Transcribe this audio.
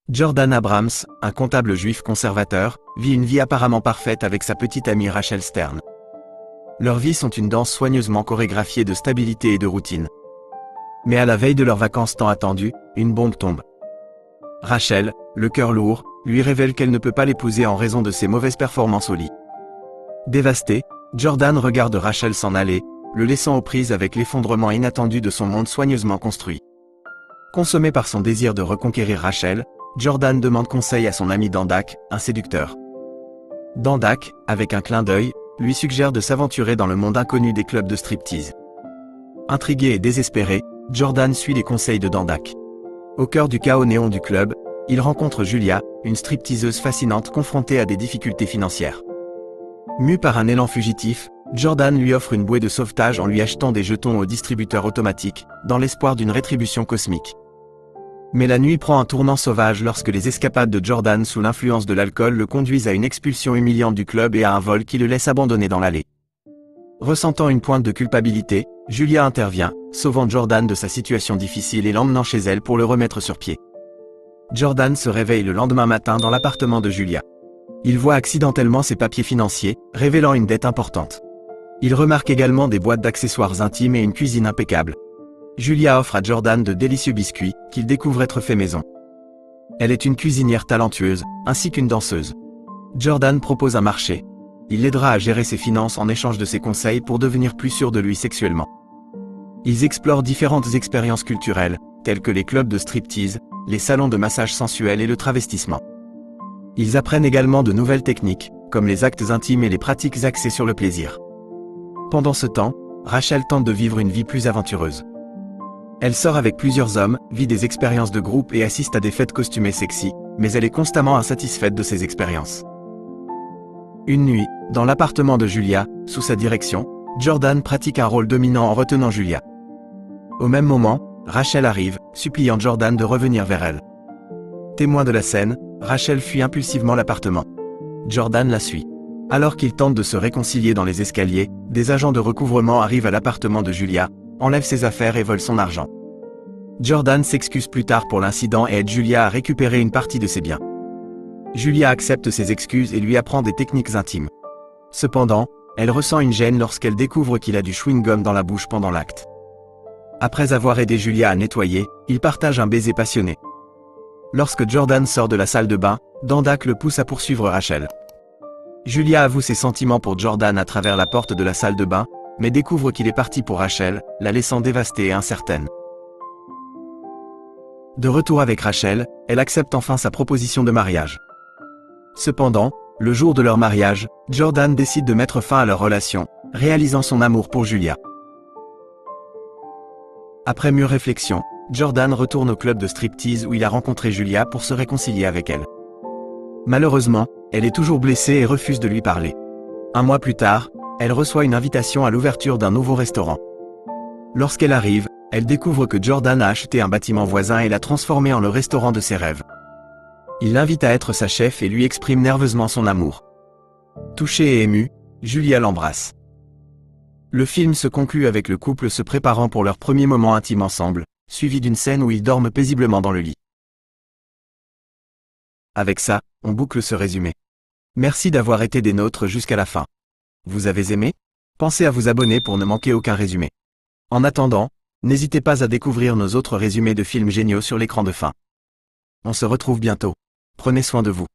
Jordan Abrams, un comptable juif conservateur, vit une vie apparemment parfaite avec sa petite amie Rachel Stern. Leurs vies sont une danse soigneusement chorégraphiée de stabilité et de routine. Mais à la veille de leurs vacances tant attendues, une bombe tombe. Rachel, le cœur lourd, lui révèle qu'elle ne peut pas l'épouser en raison de ses mauvaises performances au lit. Dévasté, Jordan regarde Rachel s'en aller, le laissant aux prises avec l'effondrement inattendu de son monde soigneusement construit. Consommé par son désir de reconquérir Rachel, Jordan demande conseil à son ami Dandak, un séducteur. Dandak, avec un clin d'œil, lui suggère de s'aventurer dans le monde inconnu des clubs de striptease. Intrigué et désespéré, Jordan suit les conseils de Dandak. Au cœur du chaos néon du club, il rencontre Julia, une stripteaseuse fascinante confrontée à des difficultés financières. Mû par un élan fugitif, Jordan lui offre une bouée de sauvetage en lui achetant des jetons au distributeur automatique, dans l'espoir d'une rétribution cosmique. Mais la nuit prend un tournant sauvage lorsque les escapades de Jordan sous l'influence de l'alcool le conduisent à une expulsion humiliante du club et à un vol qui le laisse abandonné dans l'allée. Ressentant une pointe de culpabilité, Julia intervient, sauvant Jordan de sa situation difficile et l'emmenant chez elle pour le remettre sur pied. Jordan se réveille le lendemain matin dans l'appartement de Julia. Il voit accidentellement ses papiers financiers, révélant une dette importante. Il remarque également des boîtes d'accessoires intimes et une cuisine impeccable. Julia offre à Jordan de délicieux biscuits, qu'il découvre être faits maison. Elle est une cuisinière talentueuse, ainsi qu'une danseuse. Jordan propose un marché. Il l'aidera à gérer ses finances en échange de ses conseils pour devenir plus sûr de lui sexuellement. Ils explorent différentes expériences culturelles, telles que les clubs de striptease, les salons de massage sensuel et le travestissement. Ils apprennent également de nouvelles techniques, comme les actes intimes et les pratiques axées sur le plaisir. Pendant ce temps, Rachel tente de vivre une vie plus aventureuse. Elle sort avec plusieurs hommes, vit des expériences de groupe et assiste à des fêtes costumées sexy, mais elle est constamment insatisfaite de ces expériences. Une nuit, dans l'appartement de Julia, sous sa direction, Jordan pratique un rôle dominant en retenant Julia. Au même moment, Rachel arrive, suppliant Jordan de revenir vers elle. Témoin de la scène, Rachel fuit impulsivement l'appartement. Jordan la suit. Alors qu'ils tentent de se réconcilier dans les escaliers, des agents de recouvrement arrivent à l'appartement de Julia, enlèvent ses affaires et volent son argent. Jordan s'excuse plus tard pour l'incident et aide Julia à récupérer une partie de ses biens. Julia accepte ses excuses et lui apprend des techniques intimes. Cependant, elle ressent une gêne lorsqu'elle découvre qu'il a du chewing-gum dans la bouche pendant l'acte. Après avoir aidé Julia à nettoyer, ils partagent un baiser passionné. Lorsque Jordan sort de la salle de bain, Dandak le pousse à poursuivre Rachel. Julia avoue ses sentiments pour Jordan à travers la porte de la salle de bain, mais découvre qu'il est parti pour Rachel, la laissant dévastée et incertaine. De retour avec Rachel, elle accepte enfin sa proposition de mariage. Cependant, le jour de leur mariage, Jordan décide de mettre fin à leur relation, réalisant son amour pour Julia. Après mûre réflexion, Jordan retourne au club de striptease où il a rencontré Julia pour se réconcilier avec elle. Malheureusement, elle est toujours blessée et refuse de lui parler. Un mois plus tard, elle reçoit une invitation à l'ouverture d'un nouveau restaurant. Lorsqu'elle arrive, elle découvre que Jordan a acheté un bâtiment voisin et l'a transformé en le restaurant de ses rêves. Il l'invite à être sa chef et lui exprime nerveusement son amour. Touchée et émue, Julia l'embrasse. Le film se conclut avec le couple se préparant pour leur premier moment intime ensemble, suivi d'une scène où ils dorment paisiblement dans le lit. Avec ça, on boucle ce résumé. Merci d'avoir été des nôtres jusqu'à la fin. Vous avez aimé? Pensez à vous abonner pour ne manquer aucun résumé. En attendant, n'hésitez pas à découvrir nos autres résumés de films géniaux sur l'écran de fin. On se retrouve bientôt. Prenez soin de vous.